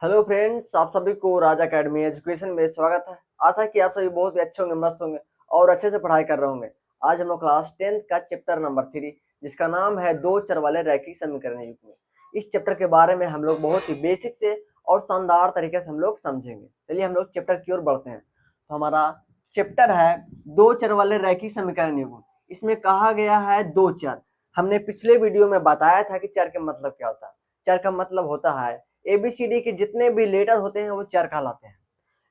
Hello friends, आप सभी को राज अकेडमी एजुकेशन में स्वागत है। आशा है कि आप सभी बहुत ही अच्छे होंगे, मस्त होंगे और अच्छे से पढ़ाई कर रहे होंगे। आज हम लोग क्लास 10th का चैप्टर नंबर 3 जिसका नाम है दो चर वाले रैखिक समीकरण युग्म में। इस चैप्टर के बारे में हम लोग बहुत ही बेसिक से और शानदार तरीके से हम लोग समझेंगे। चलिए हम लोग चैप्टर की ओर बढ़ते हैं। तो हमारा चैप्टर है दो चर वाले रैखिक समीकरण युग्म। इसमें कहा गया है दो चर। हमने पिछले वीडियो में बताया था कि चर का मतलब क्या होता है। चर का मतलब होता है एबीसीडी के जितने भी लेटर होते हैं वो चर कहलाते हैं,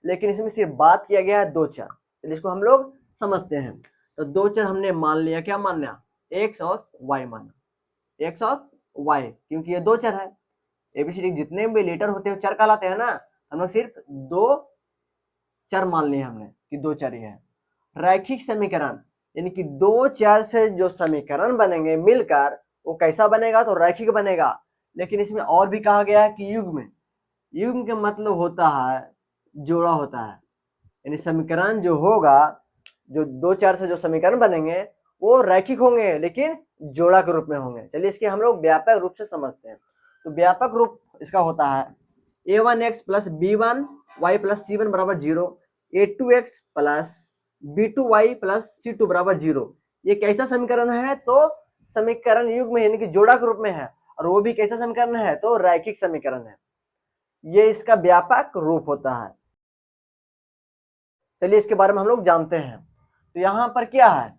लेकिन इसमें सिर्फ बात किया गया है दो चर, जिसको हम लोग समझते हैं। तो दो चर हमने मान लिया, क्या मान लिया? एक्स और वाई माना, एक्स और वाई, क्योंकि ये दो चर है। एबीसीडी के जितने भी लेटर होते हैं वो चर कहलाते हैं ना। हम लोग सिर्फ दो चर मान लिए हमने कि दो चर ही है। रैखिक समीकरण यानी कि दो चर से जो समीकरण बनेंगे मिलकर वो कैसा बनेगा? तो रैखिक बनेगा। लेकिन इसमें और भी कहा गया है कि युग्म। युग्म का मतलब होता है जोड़ा होता है, यानी समीकरण जो होगा, जो दो चार से जो समीकरण बनेंगे वो रैखिक होंगे लेकिन जोड़ा के रूप में होंगे। चलिए इसके हम लोग व्यापक रूप से समझते हैं। तो व्यापक रूप इसका होता है a1x plus b1y plus c1 बराबर 0, a2x plus b2y plus c2 बराबर 0। ये कैसा समीकरण है? तो समीकरण युग्म यानी कि जोड़ा के रूप में है, और वो भी कैसा समीकरण है? तो रैखिक समीकरण है। ये इसका व्यापक रूप होता है। चलिए इसके बारे में हम लोग जानते हैं। तो यहाँ पर क्या है?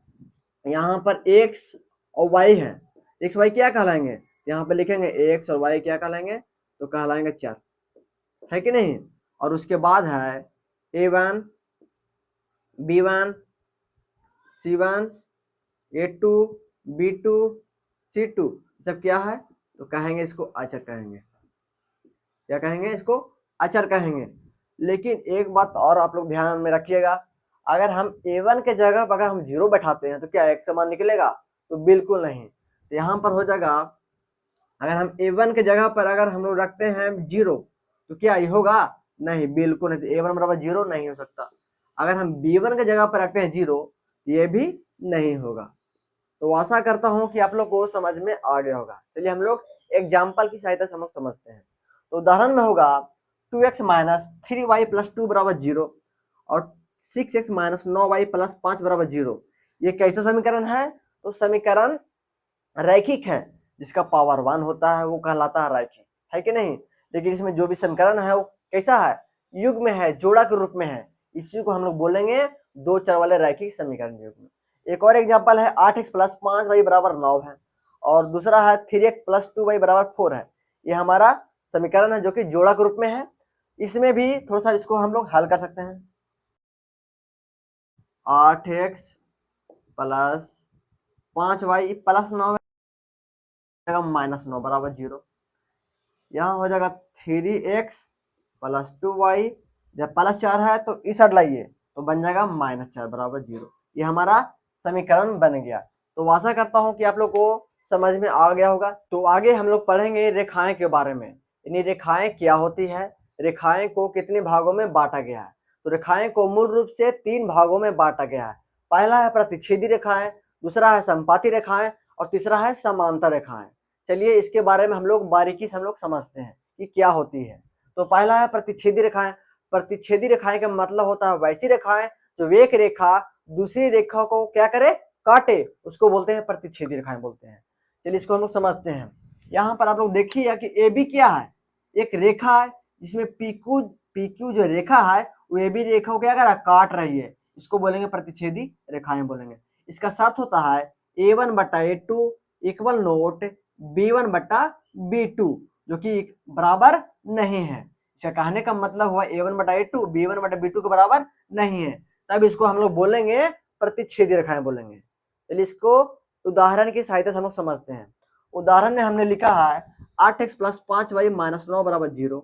यहाँ पर x और y है। x y क्या कहलाएंगे? यहाँ पर लिखेंगे x और y क्या कहलाएंगे? तो कहलाएंगे चर, है कि नहीं? और उसके बाद है a1 b1 c1 a2 b2 c2, सब क्या है? तो कहेंगे इसको अचर कहेंगे। क्या कहेंगे? इसको अचर कहेंगे। लेकिन एक बात और आप लोग ध्यान में रखिएगा, अगर हम a1 के जगह पर अगर हम 0 बैठाते हैं तो क्या x समान निकलेगा? तो बिल्कुल नहीं। तो यहाँ पर हो जाएगा, अगर हम a1 के जगह पर अगर हम लोग रखते हैं 0 तो क्या ये होगा? नहीं, बिल्कुल नहीं। तो a1 बराबर 0 नहीं हो सकता। अगर हम b1 के जगह पर रखते हैं 0 तो ये भी नहीं होगा। तो आशा करता हूँ कि आप लोग को समझ में आ गया होगा। चलिए हम लोग एग्जाम्पल की सहायता से हम लोग समझते हैं। तो उदाहरण में होगा 2x माइनस 3y प्लस 2 बराबर 0 और 6x माइनस 9y प्लस 5 बराबर 0। ये कैसा समीकरण है? तो समीकरण रैखिक है। जिसका पावर 1 होता है वो कहलाता है रैखिक, है कि नहीं? लेकिन इसमें जो भी समीकरण है वो कैसा है? युग्म में है, जोड़ा के रूप में है। इसी को हम लोग बोलेंगे दो चर वाले रैखिक समीकरण युग्म। एक और एग्जाम्पल है 8x प्लस 5y बराबर 9 है, और दूसरा है 3x प्लस 2y बराबर 4 है। ये हमारा समीकरण है जो कि जोड़ा के रूप में है। इसमें भी थोड़ा सा इसको हम लोग हल कर सकते हैं। 8x plus 5y plus 9 minus 9 बराबर 0। यहाँ हो जाएगा 3x प्लस 2y, जब प्लस 4 है तो इस साइड लाइए तो बन जाएगा -4 बराबर 0। ये हमारा समीकरण बन गया। तो आशा करता हूँ कि आप लोग को समझ में आ गया होगा। तो आगे हम लोग पढ़ेंगे रेखाएं के बारे में, यानी रेखाएं क्या होती है, रेखाएं को कितने भागों में बांटा गया है। तो रेखाएं को मूल रूप से 3 भागों में बांटा गया है। पहला है प्रतिच्छेदी रेखाएं, दूसरा है समपाती रेखाएं और तीसरा है समांतर रेखाएं। चलिए इसके बारे में हम लोग बारीकी से हम लोग समझते हैं कि क्या होती है। तो पहला है प्रतिच्छेदी रेखाएं। प्रतिच्छेदी रेखाएं का मतलब होता है वैसी रेखाएं जो एक रेखा दूसरी रेखा को क्या करे? काटे, उसको बोलते हैं प्रतिच्छेदी रेखाएं बोलते हैं। चलिए इसको हम लोग समझते हैं। यहाँ पर आप लोग देखिए कि ए बी क्या है? एक रेखा है जिसमें पीक्यू पीक्यू जो रेखा है वो ए बी रेखा को क्या कर रहा है? काट रही है। इसको बोलेंगे प्रतिच्छेदी रेखाएं बोलेंगे। इसका साथ होता है a1 बटा a2 इक्वल नोट b1 बटा b2, जो कि बराबर नहीं है। इसका कहने का मतलब हुआ a1 बटा a2 b1 बटा b2 के बराबर नहीं है, तब इसको हम लोग बोलेंगे प्रतिच्छेदी रेखाएं बोलेंगे। चलिए इसको उदाहरण की सहायता से हम लोग समझते हैं। उदाहरण में हमने लिखा है 8x प्लस 5y माइनस 9 बराबर 0,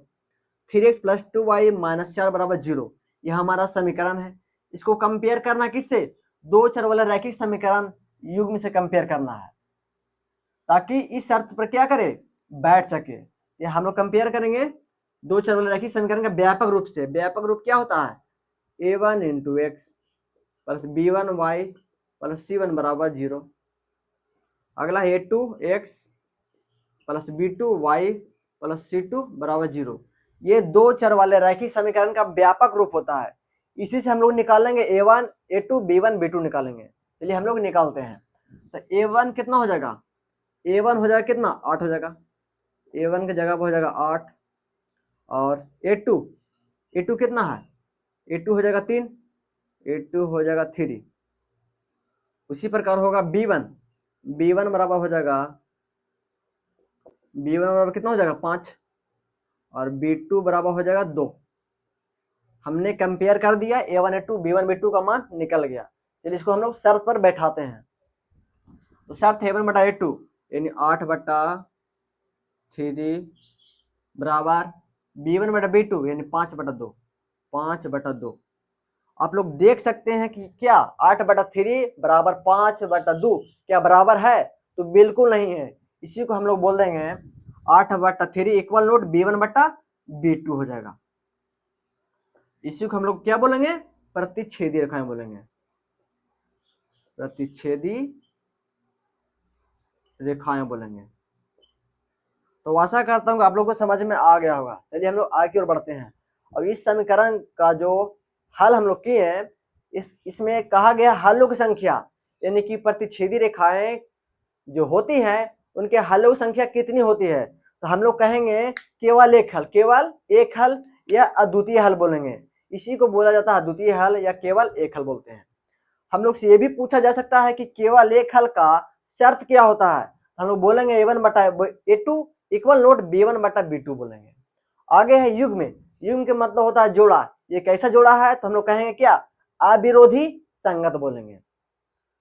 3x प्लस 2y माइनस 4 बराबर 0। यह हमारा समीकरण है। इसको कंपेयर करना किससे? दो चर वाला रैखिक समीकरण युग्म से कंपेयर करना है, ताकि इस शर्त पर क्या करे? बैठ सके। ये हम लोग कंपेयर करेंगे दो चर वाले रैखिक समीकरण का व्यापक रूप से। व्यापक रूप क्या होता है? a1 into x plus b1y plus c1 बराबर 0। अगला a2 x plus b2y plus c2 बराबर 0। ये दो चर वाले रैखिक समीकरण का व्यापक रूप होता है। इसी से हम लोग निकालेंगे a1 a2 b1 b2 निकालेंगे। चलिए हम लोग निकालते हैं। तो a1 कितना हो जाएगा, a1 हो जाएगा कितना 8 हो जाएगा, a1 की जगह पर हो जाएगा 8। और a2 कितना है, a2 हो जाएगा 3, a2 हो जाएगा 3। उसी प्रकार होगा b1 बराबर हो जाएगा, b1 बराबर कितना हो जाएगा 5 और b2 बराबर हो जाएगा 2। हमने कंपेयर कर दिया, a1 a2 b1 b2 का मान निकल गया। चलिए इसको हम लोग शर्त पर बैठाते हैं। तो शर्त है a1 बटा a2 यानी 8 बटा 3 बराबर b1 बटा b2 यानी 5 बटा 2, 5 बटा 2। आप लोग देख सकते हैं कि क्या 8 बटा 3 बराबर 5 बटा 2 क्या बराबर है, तो बिल्कुल नहीं है। इसी को हम लोग बोल देंगे 8 बटा 3 इक्वल नोट b1 बटा b2 हो जाएगा। इसी को हम लोग क्या बोलेंगे, प्रतिच्छेदी रेखाएं बोलेंगे, प्रतिच्छेदी रेखाएं बोलेंगे। तो आशा करता हूँ आप लोग को समझ में आ गया होगा। चलिए हम लोग आगे की ओर बढ़ते हैं। और इस समीकरण का जो हल हम लोग किए हैं, इसमें कहा गया हलों की संख्या, यानी कि प्रतिच्छेदी रेखाएं जो होती हैं उनके हलों की संख्या कितनी होती है। तो हम लोग कहेंगे केवल एक हल या अद्वितीय हल बोलेंगे। इसी को बोला जाता है अद्वितीय हल या केवल एक हल बोलते हैं। हम लोग से ये भी पूछा जा सकता है कि केवल एक हल का शर्त क्या होता है। हम लोग बोलेंगे a1 बटा a2 इक्वल नोट b1 बटा b2 बोलेंगे। आगे है युग्म के मतलब होता है जोड़ा। ये कैसा जोड़ा है, तो हम लोग कहेंगे क्या, अविरोधी संगत बोलेंगे,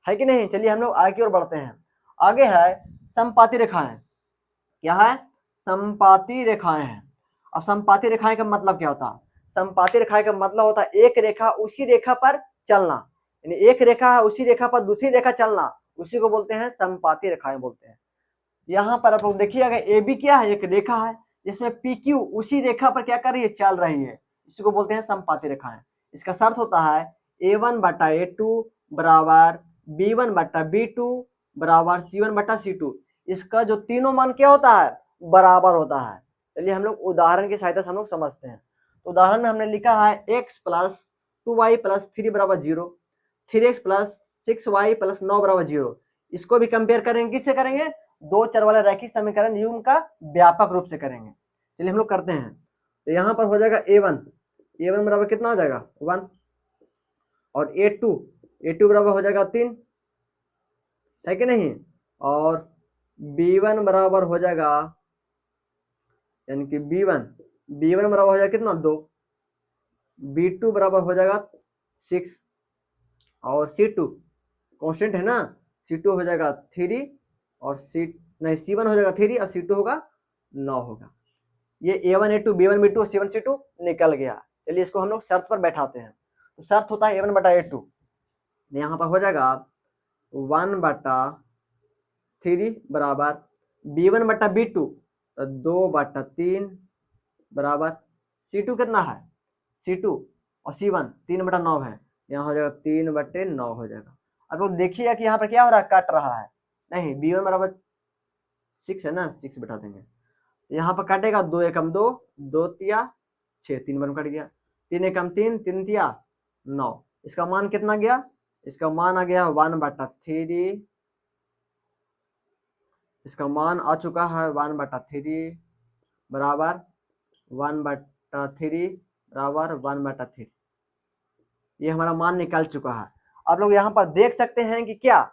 है कि नहीं। चलिए हम लोग आगे की ओर बढ़ते हैं। आगे है समपाती रेखाएं। क्या है, समपाती रेखाएं हैं। अब समपाती रेखाएं का मतलब क्या होता है, समपाती रेखाएं का मतलब होता है एक रेखा उसी रेखा पर चलना, यानी एक रेखा है उसी रेखा पर दूसरी रेखा चलना, उसी को बोलते हैं समपाती रेखाएं बोलते हैं। यहाँ पर आप लोग देखिए, अगर ए बी क्या है, एक रेखा है जिसमें पी क्यू उसी रेखा पर क्या कर रही है, चल रही है, इसी को बोलते हैं समपाती रेखाएं। इसका शर्त होता है a1 बटा a2 बराबर b1 बटा b2 बराबर c1 बटा c2। इसका जो तीनों मान क्या होता है, बराबर होता है। चलिए हम लोग उदाहरण की सहायता से हम लोग समझते हैं। तो उदाहरण में हमने लिखा है x प्लस 2y प्लस 3 बराबर 0, 3x प्लस 6y प्लस 9 बराबर 0। इसको भी कंपेयर करेंगे, किससे करेंगे, दो चर वाले रैखिक समीकरण युग्म का व्यापक रूप से करेंगे। चलिए हम लोग करते हैं। तो यहाँ पर हो जाएगा a1 बराबर कितना हो जाएगा 1 और a2 बराबर हो जाएगा 3, है कि नहीं। और b1 बराबर हो जाएगा, यानी कि b1 बराबर हो जाएगा कितना 2, b2 बराबर हो जाएगा 6 और c2 कांस्टेंट है ना, c2 हो जाएगा 3 और c1 हो जाएगा 3 और c2 होगा 9 होगा। ये a1 a2 b1 b2 और c1 c2 निकल गया। चलिए इसको हम लोग शर्त पर बैठाते हैं। तो शर्त होता है a1 बटा a2, यहाँ पर हो जाएगा 1 बटा 3 बराबर b1 बटा b2 तो 2 बटा 3 बराबर c2 कितना है, c2 और c1 3 बटा 9 है, यहाँ हो जाएगा 3 बटे 9 हो जाएगा। अब लोग देखिएगा कि यहाँ पर क्या हो रहा है, कट रहा है, नहीं b1 बराबर 6 है ना, 6 बैठा देंगे। यहाँ पर काटेगा 2 एकम 2, 2 तिया 6, 3 बार कट गया, 3 एकम 3, 3 तिया 9। इसका मान कितना गया, इसका मान आ गया 1 बटा 3, इसका मान आ चुका है 1 बटा 3 बराबर 1 बटा 3 बराबर 1 बटा 3। ये हमारा मान निकल चुका है। आप लोग यहाँ पर देख सकते हैं कि क्या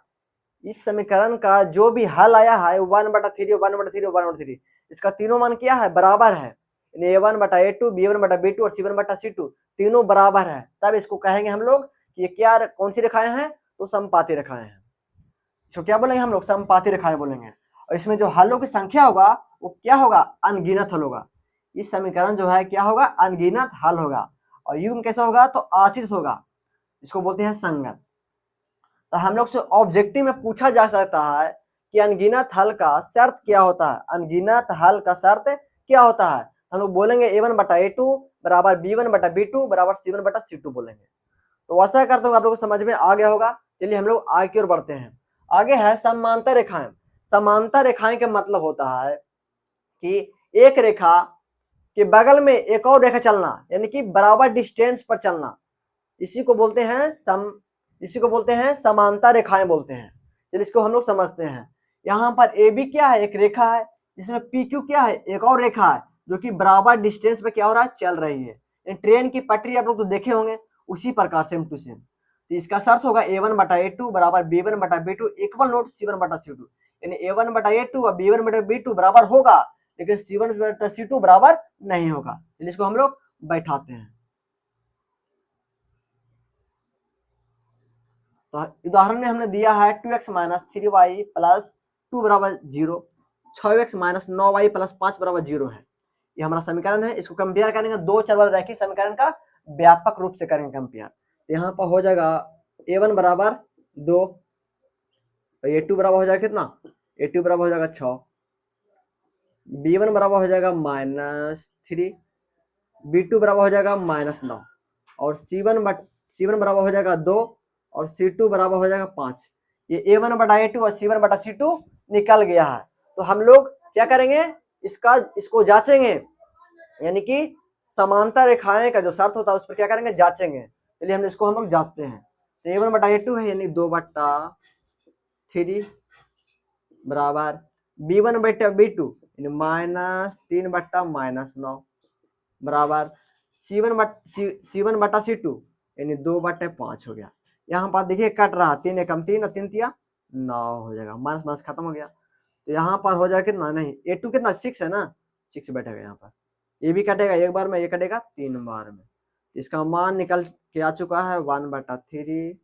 इस समीकरण का जो भी हल आया है 1 बटा 3 1 बटा 3 1 बटा 3, इसका तीनों मान क्या है, बराबर है। a1 बटा a2 b1 बटा b2 और c1 बटा c2 तीनों बराबर है। तब इसको कहेंगे हम लोग कि ये क्या, कौन सी रेखाएं हैं, तो समपाती रेखाएं हैं। इसको क्या बोलेंगे हम लोग, समपाती रेखाएं बोलेंगे। और इसमें जो हलों की संख्या होगा वो क्या होगा, अनगिनत हल होगा। इस समीकरण जो है क्या होगा, अनगिनत हल होगा। और युग्म कैसा होगा, तो आश्रित होगा, इसको बोलते हैं संगत। तो हम लोग से ऑब्जेक्टिव में पूछा जा सकता है कि अनगिनत हल का शर्त क्या होता है, अनगिनत हल का शर्त क्या होता है। हम लोग बोलेंगे a1 बटा a2 बराबर b1 बटा b2 बराबर c1 बटा c2 बोलेंगे। तो आशा करता हूँ आप लोगों को समझ में आ गया होगा। चलिए हम लोग आगे की ओर बढ़ते हैं। आगे है समांतर रेखाएं। समांतर रेखाएं का मतलब होता है कि एक रेखा कि बगल में एक और रेखा चलना, यानी कि बराबर डिस्टेंस पर चलना, इसी को बोलते हैं समांतर रेखाएं बोलते हैं। चलिए इसको हम लोग समझते हैं। यहाँ पर ए बी क्या है, एक रेखा है, जिसमें पी क्यू क्या है, एक और रेखा है, जो कि बराबर डिस्टेंस पे क्या हो रहा है, चल रही है। ट्रेन की पटरी आप लोग तो देखे होंगे, उसी प्रकार सेम टू सेम। तो इसका शर्त होगा A1/A2 बराबर B1/B2 इक्वल नोट C1/C2, यानी A1/A2 और B1/B2 बराबर होगा, लेकिन C1/C2 बराबर नहीं होगा। इसको हम लोग बैठाते हैं। तो उदाहरण में हमने दिया है 2x - 3y + 2 बराबर 0, 6x - 9y + 5 बराबर 0 है। ये हमारा समीकरण है। इसको कंपेयर करेंगे दो चर वाले रैखिक समीकरण का व्यापक रूप से करेंगे कंपेयर। तो यहाँ पर हो जाएगा a1 बराबर 2, a2 बराबर हो जाएगा कितना, a2 बराबर हो जाएगा 6, b1 बराबर हो जाएगा -3, b2 बराबर हो जाएगा -9 और c1 बराबर हो जाएगा 2 और c2 बराबर हो जाएगा 5। ये a1/a2 और c1/c2 निकल गया है। तो हम लोग क्या करेंगे, इसको जांचेंगे, यानी कि समांतर रेखाएं का जो शर्त होता है उस पर क्या करेंगे, जांचेंगे। चलिए हम लोग जांचते हैं। तो a1/a2 है, यानी 2/3 बराबर b1/b2 यानी -3/-9 बराबर c1/c2 यानी 2/5 हो गया। यहाँ पर देखिए कट रहा, 3 एकम 3 और 3 तिया 9 हो जाएगा, माइनस माइनस खत्म हो गया। तो यहाँ पर हो जाएगा कितना, नहीं a2 कितना 6 है ना, 6 बैठेगा यहाँ पर। ये भी कटेगा एक बार में, ये कटेगा 3 बार में। इसका मान निकल के आ चुका है 1/3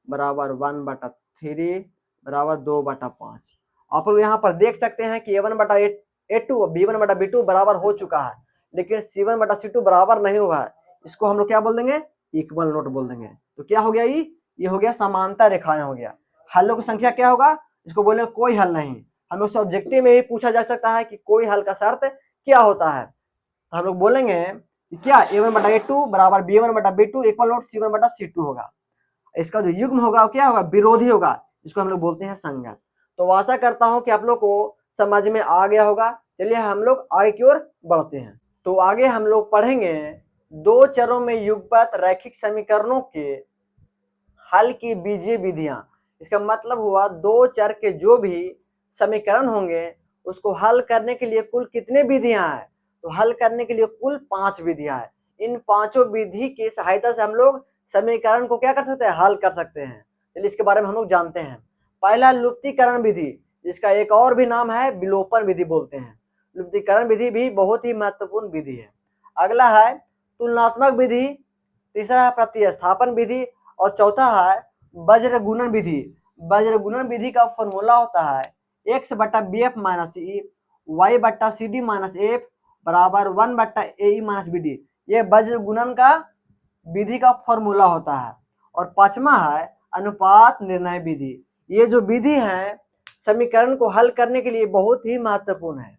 बराबर 1/3 बराबर 2/5। आप लोग यहाँ पर देख सकते हैं कि a1/a2 और b1/b2 बराबर हो चुका है, लेकिन c1/c2 बराबर नहीं हुआ है। इसको हम लोग क्या बोल देंगे, इक्वल नोट बोल देंगे। तो क्या हो गया, ये हो गया समांतर रेखाएं हो गया। हलों की संख्या क्या होगा, इसको बोले कोई हल नहीं। हम लोग से ऑब्जेक्टिव में भी पूछा जा सकता है कि कोई हल का शर्त क्या होता है। तो हम लोग बोलेंगे क्या, a1/a2 बराबर b1/b2 इक्वल नोट c1/c2 होगा। इसका जो युग्म होगा वो क्या होगा, विरोधी होगा, इसको हम लोग बोलते हैं संगत। तो आशा करता हूं कि आप लोग को समझ में आ गया होगा। चलिए हम लोग आगे की ओर बढ़ते हैं। तो आगे हम लोग पढ़ेंगे दो चरों में युगपत रैखिक समीकरणों के हल की बीजीय विधियां। इसका मतलब हुआ दो चर के जो भी समीकरण होंगे उसको हल करने के लिए कुल कितने विधियां हैं, तो हल करने के लिए कुल 5 विधियां हैं। इन पांचों विधि की सहायता से हम लोग समीकरण को क्या कर सकते हैं, हल कर सकते हैं। चलिए इसके बारे में हम लोग जानते हैं। पहला लुप्तीकरण विधि, जिसका एक और भी नाम है विलोपन विधि बोलते हैं। लुप्तीकरण विधि भी बहुत ही महत्वपूर्ण विधि है। अगला है तुलनात्मक विधि, तीसरा है प्रतिस्थापन विधि और चौथा है वज्र गुणन विधि। वज्र गुणन विधि का फॉर्मूला होता है x/bf - e y/cd - f बराबर 1/ae - bd। ये वज्र गुणन का विधि का फॉर्मूला होता है। और पांचवा है अनुपात निर्णय विधि। ये जो विधि है समीकरण को हल करने के लिए बहुत ही महत्वपूर्ण है।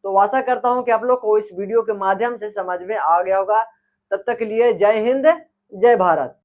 तो आशा करता हूं कि आप लोग को इस वीडियो के माध्यम से समझ में आ गया होगा। तब तक के लिए जय हिंद, जय भारत।